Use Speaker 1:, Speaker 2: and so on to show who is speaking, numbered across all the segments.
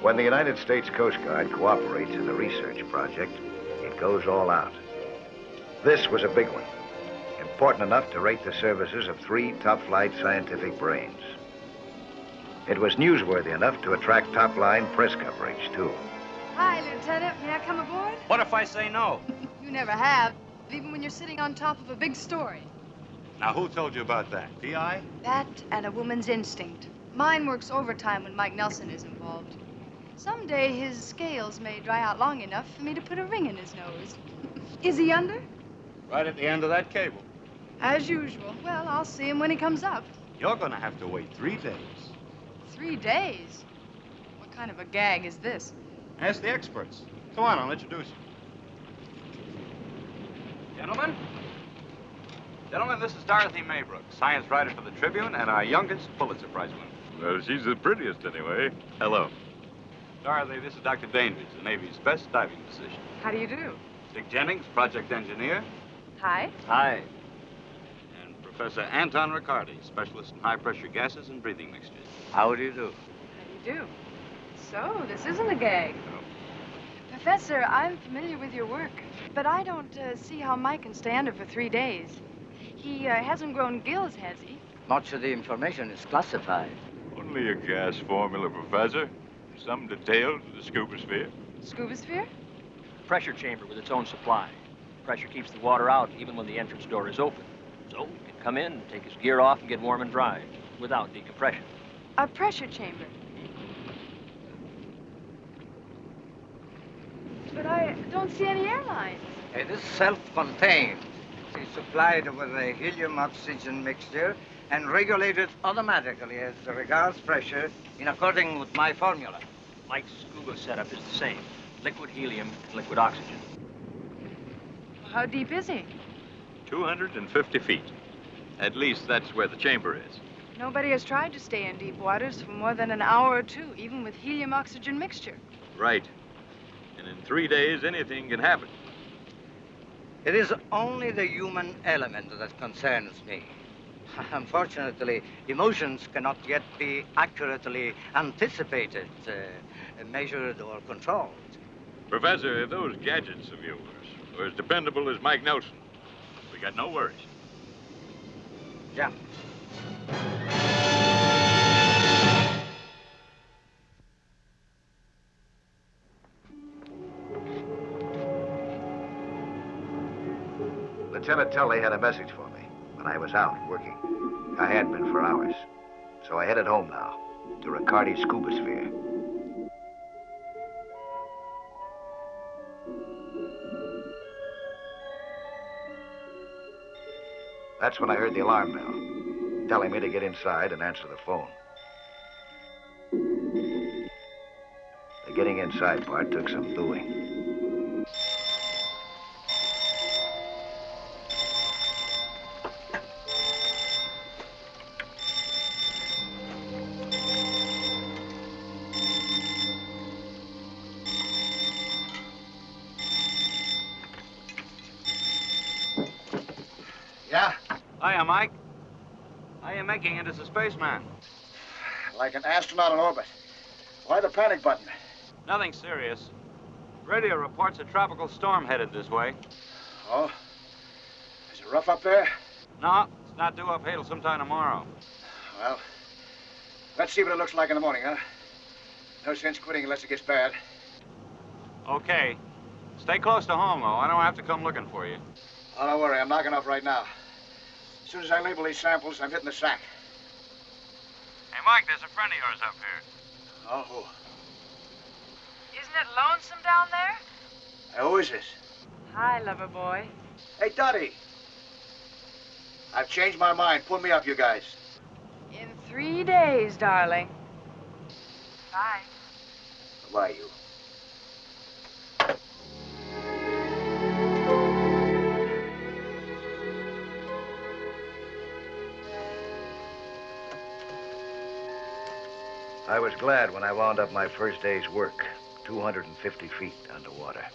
Speaker 1: When the United States Coast Guard cooperates in a research project, it goes all out. This was a big one, important enough to rate the services of 3 top-flight scientific brains. It was newsworthy enough to attract top-line press coverage, too.
Speaker 2: Hi, Lieutenant. May I come aboard?
Speaker 3: What if I say no?
Speaker 2: You never have, even when you're sitting on top of a big story.
Speaker 3: Now, who told you about that? PI?
Speaker 2: That and a woman's instinct. Mine works overtime when Mike Nelson is involved. Someday his scales may dry out long enough for me to put a ring in his nose. Is he under?
Speaker 3: Right at the end of that cable.
Speaker 2: As usual. Well, I'll see him when he comes up.
Speaker 3: You're gonna have to wait 3 days.
Speaker 2: 3 days? What kind of a gag is this?
Speaker 3: Ask the experts. Come on, I'll introduce you. Gentlemen, this is Dorothy Maybrook, science writer for the Tribune and our youngest Pulitzer Prize winner.
Speaker 4: Well, she's the prettiest anyway. Hello.
Speaker 3: Dorothy, this is Dr. Dandridge, the Navy's best diving physician.
Speaker 2: How do you do?
Speaker 3: Dick Jennings, project engineer.
Speaker 2: Hi.
Speaker 3: Hi. And Professor Anton Riccardi, specialist in high-pressure gases and breathing mixtures.
Speaker 5: How do you do?
Speaker 2: How do you do? So, this isn't a gag.
Speaker 3: No.
Speaker 2: Professor, I'm familiar with your work, but I don't see how Mike can stay under for 3 days. He hasn't grown gills, has he?
Speaker 5: Much of the information is classified.
Speaker 4: Only a gas formula, Professor. Some details of the Scubasphere.
Speaker 2: Scubasphere?
Speaker 6: Pressure chamber with its own supply. Pressure keeps the water out even when the entrance door is open. So he can come in, take his gear off, and get warm and dry without decompression.
Speaker 2: A pressure chamber. But I don't see any airlines.
Speaker 5: It is self-contained. It is supplied with a helium-oxygen mixture and regulated automatically as regards pressure in accordance with my formula.
Speaker 6: Mike's scuba setup is the same. Liquid helium and liquid oxygen.
Speaker 2: How deep is he?
Speaker 4: 250 feet. At least that's where the chamber is.
Speaker 2: Nobody has tried to stay in deep waters for more than an hour or 2, even with helium-oxygen mixture.
Speaker 4: Right. And in 3 days, anything can happen.
Speaker 5: It is only the human element that concerns me. Unfortunately, emotions cannot yet be accurately anticipated, measured, or controlled.
Speaker 4: Professor, if those gadgets of yours are as dependable as Mike Nelson, we got no worries.
Speaker 5: Yeah.
Speaker 1: Lieutenant Tully had a message for me when I was out working. I had been for hours. So I headed home now, to Riccardi's Scubasphere. That's when I heard the alarm bell, telling me to get inside and answer the phone. The getting inside part took some doing. Yeah?
Speaker 3: Hiya, Mike. How you making it as a spaceman?
Speaker 1: Like an astronaut in orbit. Why the panic button?
Speaker 3: Nothing serious. Radio reports a tropical storm headed this way.
Speaker 1: Oh? Is it rough up there?
Speaker 3: No, it's not due up here till sometime tomorrow.
Speaker 1: Well, let's see what it looks like in the morning, huh? No sense quitting unless it gets bad.
Speaker 3: Okay. Stay close to home, though. I don't have to come looking for you.
Speaker 1: Oh, don't worry. I'm knocking off right now. As soon as I label these samples, I'm hitting the sack.
Speaker 3: Hey, Mike, there's a friend of yours up here.
Speaker 1: Oh, who?
Speaker 2: Isn't it lonesome down there?
Speaker 1: Who is this?
Speaker 2: Hi, lover boy.
Speaker 1: Hey, Dottie. I've changed my mind. Pull me up, you guys.
Speaker 2: In 3 days, darling. Bye.
Speaker 1: Bye, you. I was glad when I wound up my first day's work, 250 feet underwater.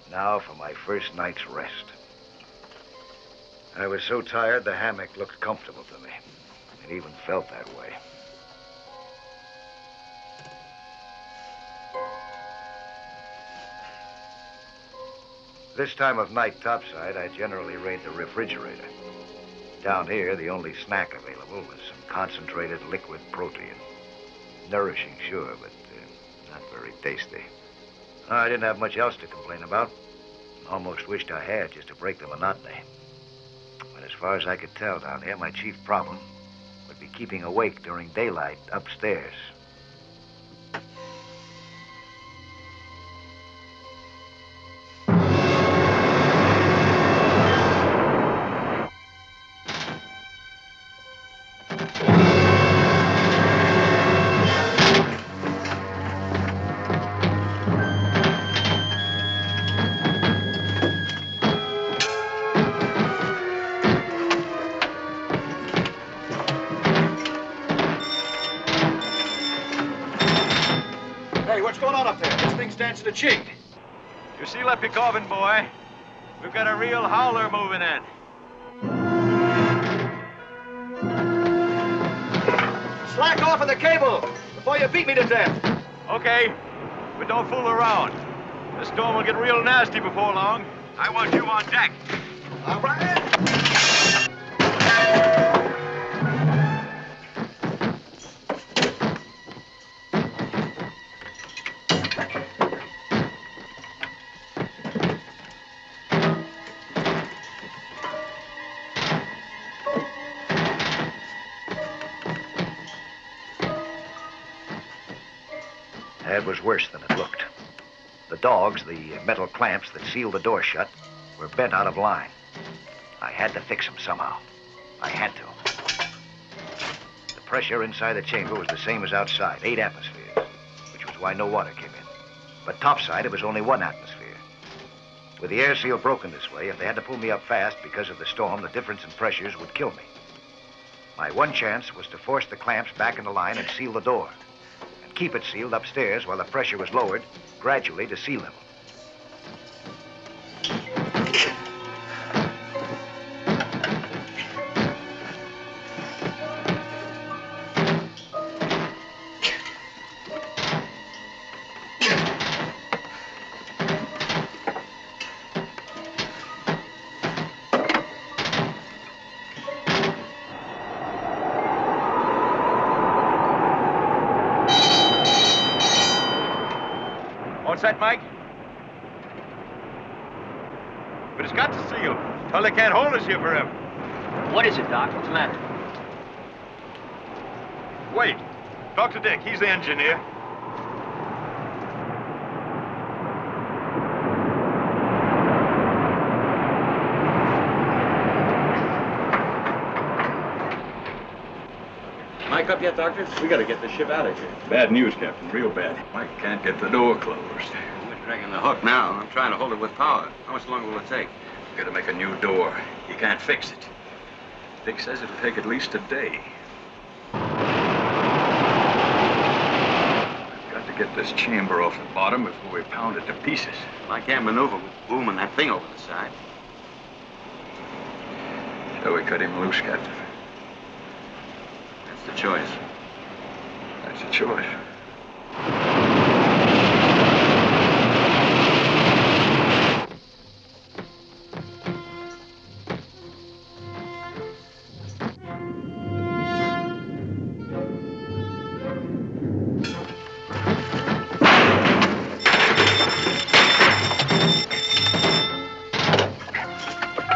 Speaker 1: Now for my first night's rest. I was so tired, the hammock looked comfortable to me. It even felt that way. This time of night topside, I generally raid the refrigerator. Down here, the only snack available was some concentrated liquid protein. Nourishing, sure, but not very tasty. I didn't have much else to complain about. Almost wished I had, just to break the monotony. But as far as I could tell down here, my chief problem would be keeping awake during daylight upstairs.
Speaker 7: Hey, what's going on up there? This thing's dancing a jig.
Speaker 4: You see, Leppy Corbin, boy, we've got a real howler moving in.
Speaker 7: Slack off of the cable before you beat me to death.
Speaker 4: Okay, but don't fool around. The storm will get real nasty before long. I want you on deck.
Speaker 7: All right.
Speaker 1: That was worse than it looked. The dogs, the metal clamps that sealed the door shut, were bent out of line. I had to fix them somehow. I had to. The pressure inside the chamber was the same as outside, 8 atmospheres, which was why no water came in. But topside, it was only 1 atmosphere. With the air seal broken this way, if they had to pull me up fast because of the storm, the difference in pressures would kill me. My one chance was to force the clamps back into line and seal the door. Keep it sealed upstairs while the pressure was lowered, gradually to sea level.
Speaker 4: All set, Mike? But it's got to seal. Well, they can't hold us here forever.
Speaker 6: What is it, Doc? What's the matter?
Speaker 4: Wait. Talk to Dick. He's the engineer.
Speaker 8: Mike up yet, Doctor? We gotta get this ship out of here.
Speaker 4: Bad news, Captain. Real bad. Mike can't get the door closed.
Speaker 3: We're dragging the hook now. I'm trying to hold it with power. How much longer will it take?
Speaker 4: We've got to make a new door. He can't fix it. Dick says it'll take at least a day. I've got to get this chamber off the bottom before we pound it to pieces.
Speaker 3: I can't maneuver with booming that thing over the side.
Speaker 4: So we cut him loose, Captain.
Speaker 3: That's the choice.
Speaker 4: That's a choice.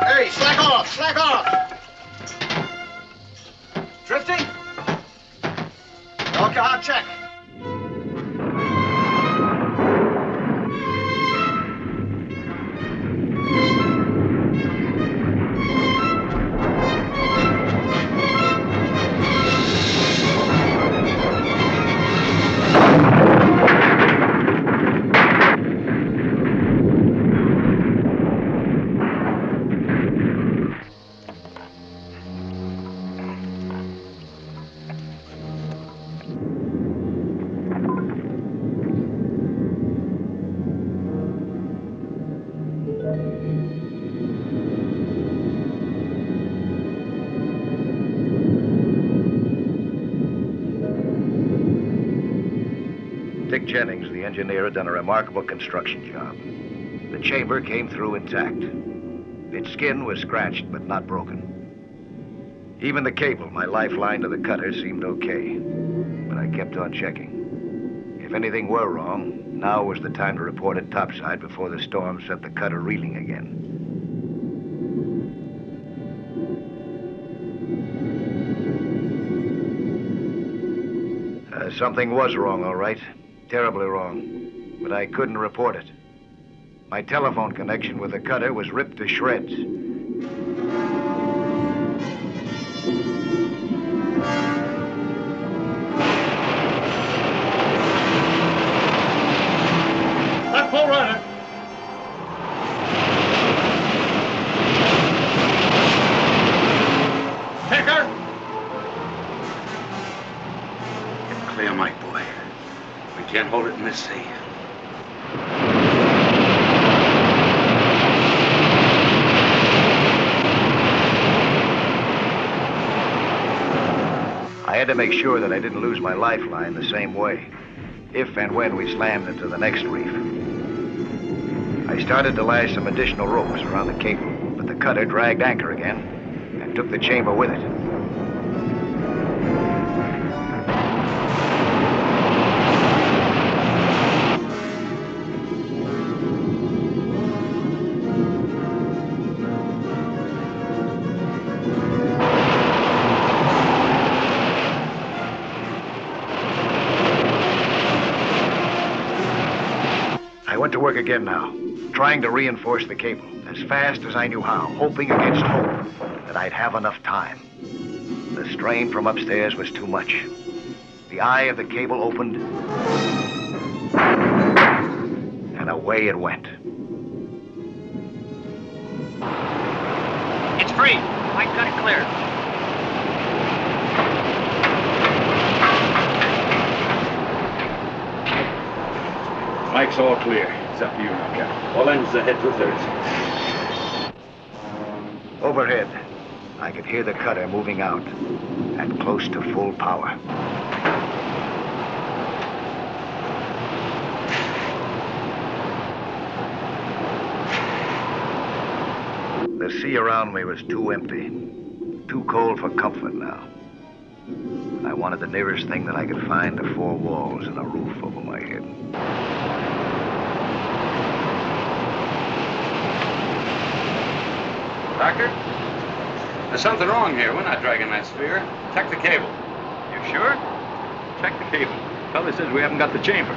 Speaker 7: Hey, slack off! Slack off! Drifting? Okay, I'll check.
Speaker 1: Dick Jennings, the engineer, had done a remarkable construction job. The chamber came through intact. Its skin was scratched, but not broken. Even the cable, my lifeline to the cutter, seemed okay. But I kept on checking. If anything were wrong, now was the time to report it topside before the storm set the cutter reeling again. Something was wrong, all right. Terribly wrong. But I couldn't report it. My telephone connection with the cutter was ripped to shreds.
Speaker 4: That full runner. Kicker.
Speaker 3: Clear, Mike, boy. We can't hold it in this sea.
Speaker 1: I had to make sure that I didn't lose my lifeline the same way, if and when we slammed into the next reef. I started to lash some additional ropes around the cable, but the cutter dragged anchor again and took the chamber with it. I went to work again now, trying to reinforce the cable as fast as I knew how, hoping against hope that I'd have enough time. The strain from upstairs was too much. The eye of the cable opened, and away it went.
Speaker 6: It's free. Mike got it clear.
Speaker 4: Mike's all clear. It's up to you now, Captain. All engines ahead 2/3.
Speaker 1: Overhead, I could hear the cutter moving out at close to full power. The sea around me was too empty, too cold for comfort now. I wanted the nearest thing that I could find to four walls and a roof over my head.
Speaker 3: Doctor? There's something wrong here. We're not dragging that sphere. Check the cable.
Speaker 4: You sure? Check the cable. Fella says we haven't got the chamber.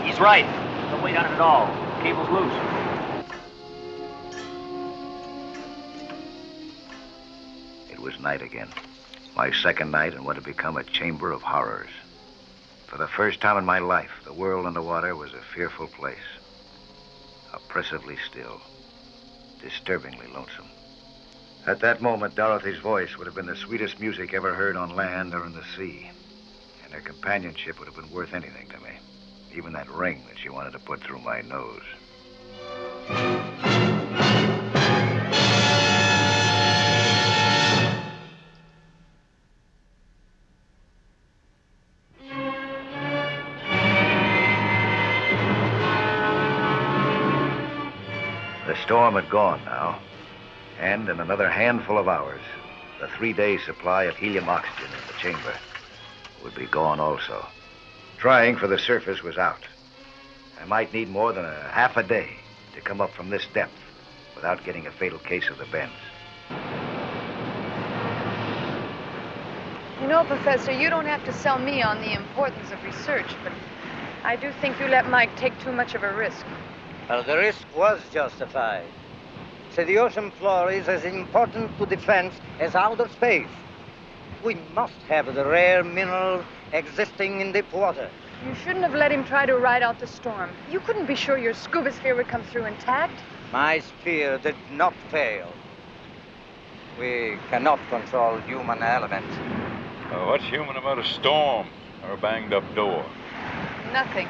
Speaker 6: He's right. No weight on it at all. Cable's loose.
Speaker 1: It was night again. My second night in what had become a chamber of horrors. For the first time in my life, the world underwater was a fearful place. Oppressively still. Disturbingly lonesome. At that moment, Dorothy's voice would have been the sweetest music ever heard on land or in the sea. And her companionship would have been worth anything to me. Even that ring that she wanted to put through my nose. The storm had gone now, and in another handful of hours, the 3-day supply of helium oxygen in the chamber would be gone also. Trying for the surface was out. I might need more than a half a day to come up from this depth without getting a fatal case of the bends.
Speaker 2: You know, Professor, you don't have to sell me on the importance of research, but I do think you let Mike take too much of a risk.
Speaker 5: Well, the risk was justified. So the ocean floor is as important to defense as outer space. We must have the rare mineral existing in deep water.
Speaker 2: You shouldn't have let him try to ride out the storm. You couldn't be sure your Scubasphere would come through intact.
Speaker 5: My sphere did not fail. We cannot control human elements.
Speaker 4: What's human about a storm or a banged-up door?
Speaker 2: Nothing.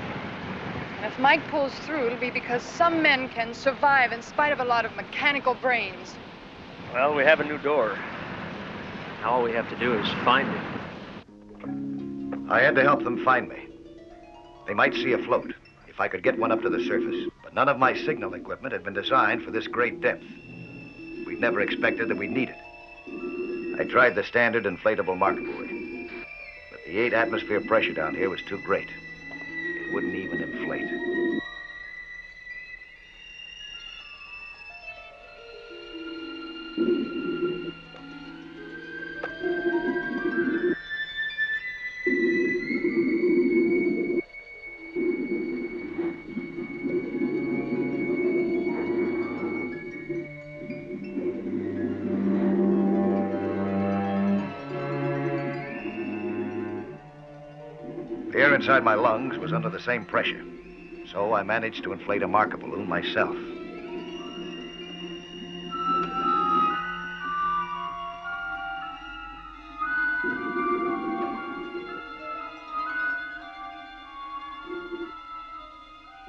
Speaker 2: And if Mike pulls through, it'll be because some men can survive in spite of a lot of mechanical brains.
Speaker 6: Well, we have a new door. Now all we have to do is find it.
Speaker 1: I had to help them find me. They might see a float, if I could get one up to the surface. But none of my signal equipment had been designed for this great depth. We'd never expected that we'd need it. I tried the standard inflatable marker buoy, but the 8-atmosphere pressure down here was too great. It wouldn't even inflate. The air inside my lungs was under the same pressure, so I managed to inflate a marker balloon myself.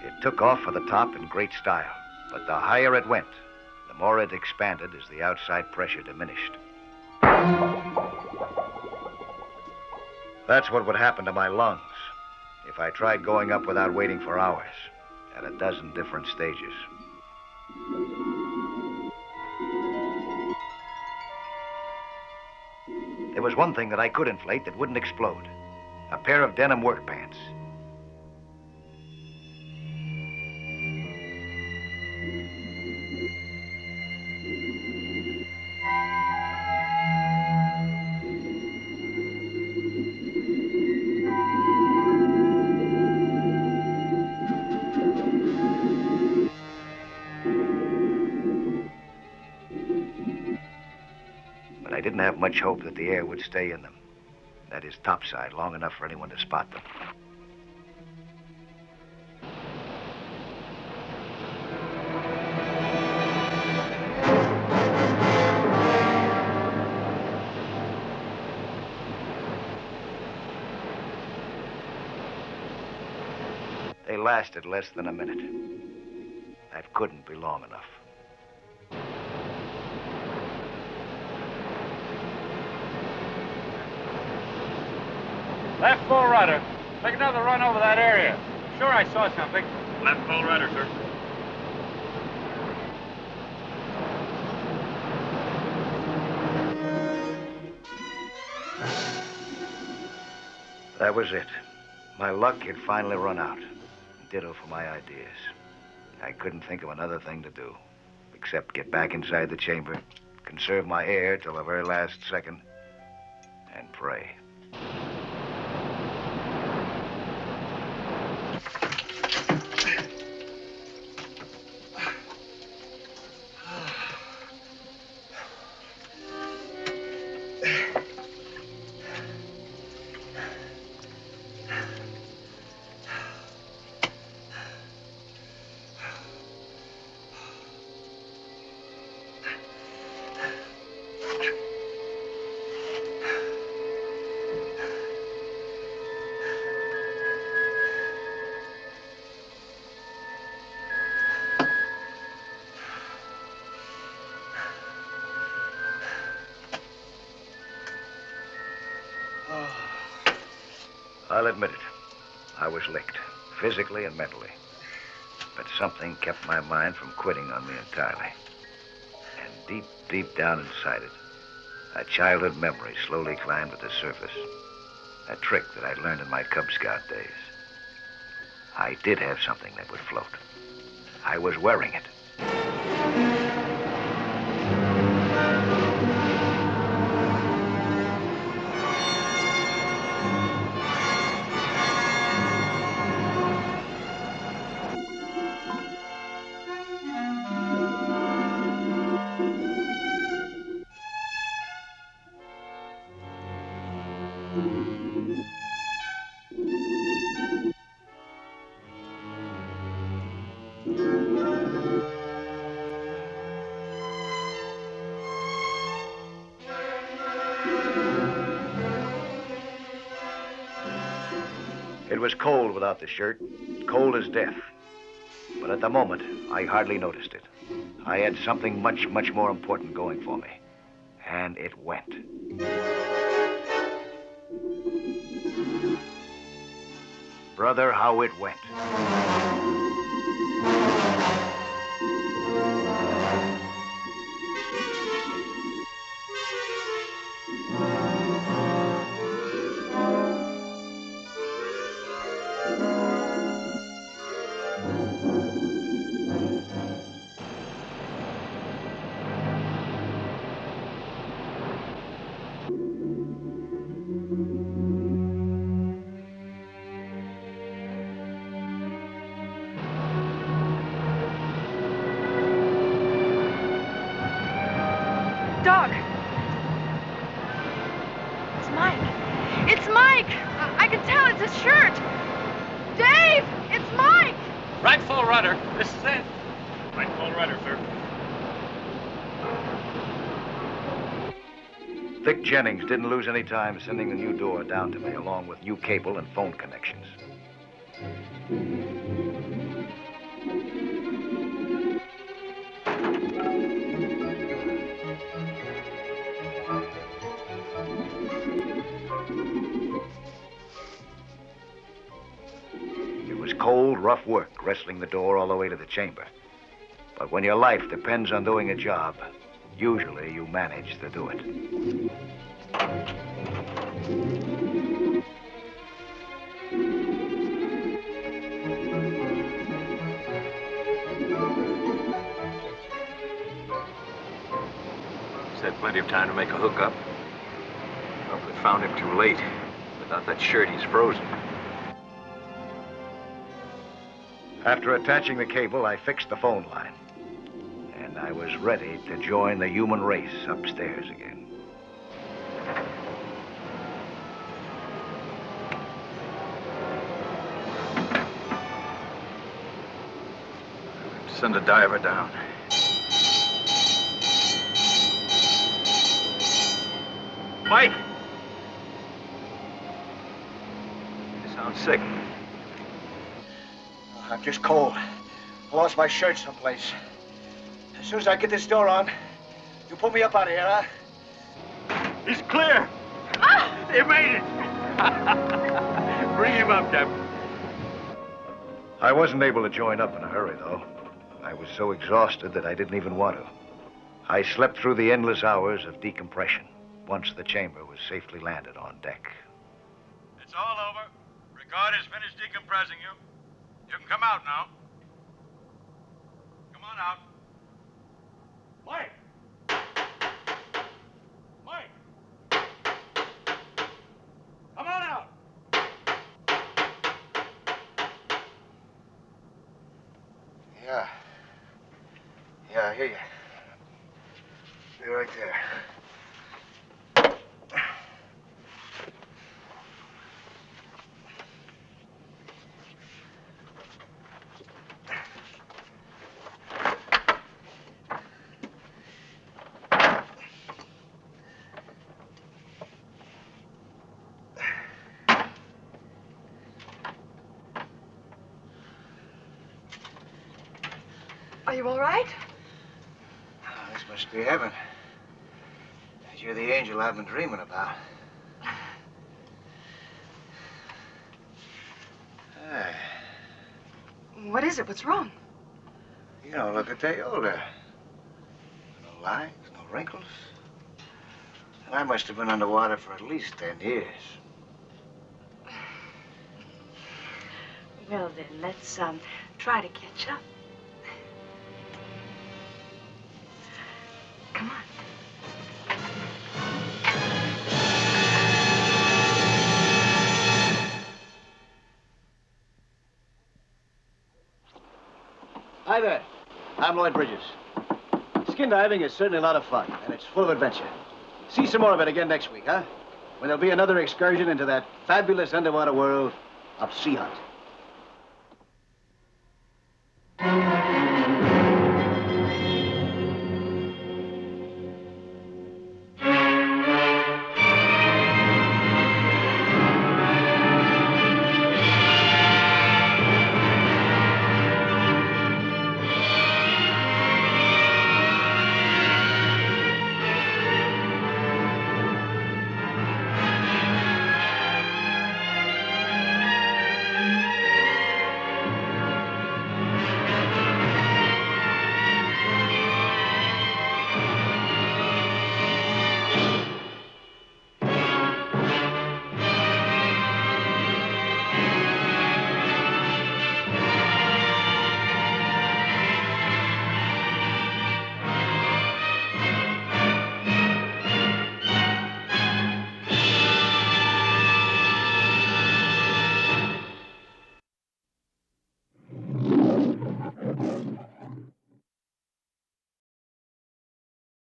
Speaker 1: It took off for the top in great style, but the higher it went, the more it expanded as the outside pressure diminished. That's what would happen to my lungs if I tried going up without waiting for hours at a dozen different stages. There was one thing that I could inflate that wouldn't explode. A pair of denim work pants. But I didn't have much hope that the air would stay in them. That is, topside, long enough for anyone to spot them. They lasted less than a minute. That couldn't be long enough.
Speaker 4: Left full rudder. Make another run over that area. Sure I saw something. Left full rudder, sir.
Speaker 1: That was it. My luck had finally run out. Ditto for my ideas. I couldn't think of another thing to do, except get back inside the chamber, conserve my air till the very last second, and pray. I'll admit it. I was licked, physically and mentally. But something kept my mind from quitting on me entirely. And deep, deep down inside it, a childhood memory slowly climbed to the surface. A trick that I'd learned in my Cub Scout days. I did have something that would float. I was wearing it. It was cold without the shirt, cold as death. But at the moment, I hardly noticed it. I had something much, much more important going for me. And it went. Brother, how it went.
Speaker 2: Mike. It's Mike. I can tell it's his shirt. Dave, it's Mike.
Speaker 6: Right full rudder. This is it.
Speaker 4: Right full rudder, sir.
Speaker 1: Vic Jennings didn't lose any time sending the new door down to me, along with new cable and phone connections. It was cold, rough work wrestling the door all the way to the chamber. But when your life depends on doing a job, usually you manage to do it.
Speaker 6: He's had plenty of time to make a hookup. Probably found him too late. Without that shirt, he's frozen.
Speaker 1: After attaching the cable, I fixed the phone line. And I was ready to join the human race upstairs again.
Speaker 6: Send a diver down. Mike! You sound sick.
Speaker 7: I'm just cold. I lost my shirt someplace. As soon as I get this door on, you pull me up out of here, huh?
Speaker 4: He's clear.
Speaker 2: Ah!
Speaker 4: You made it. Bring him up, Captain.
Speaker 1: I wasn't able to join up in a hurry, though. I was so exhausted that I didn't even want to. I slept through the endless hours of decompression once the chamber was safely landed on deck.
Speaker 4: It's all over. Ricard has finished decompressing you. You can come out now. Come on out. Mike! Mike! Come on out!
Speaker 1: Yeah. Yeah, I hear you. Be right there.
Speaker 2: Are you all right?
Speaker 1: Oh, this must be heaven. You're the angel I've been dreaming about. Hey,
Speaker 2: What is it? What's wrong?
Speaker 1: you don't look a day older. No lines, no wrinkles. And I must have been underwater for at least 10 years.
Speaker 2: Well, then, let's, try to catch up. Come on.
Speaker 7: Hi there. I'm Lloyd Bridges. Skin diving is certainly a lot of fun, and it's full of adventure. See some more of it again next week, huh? When there'll be another excursion into that fabulous underwater world of Sea Hunt.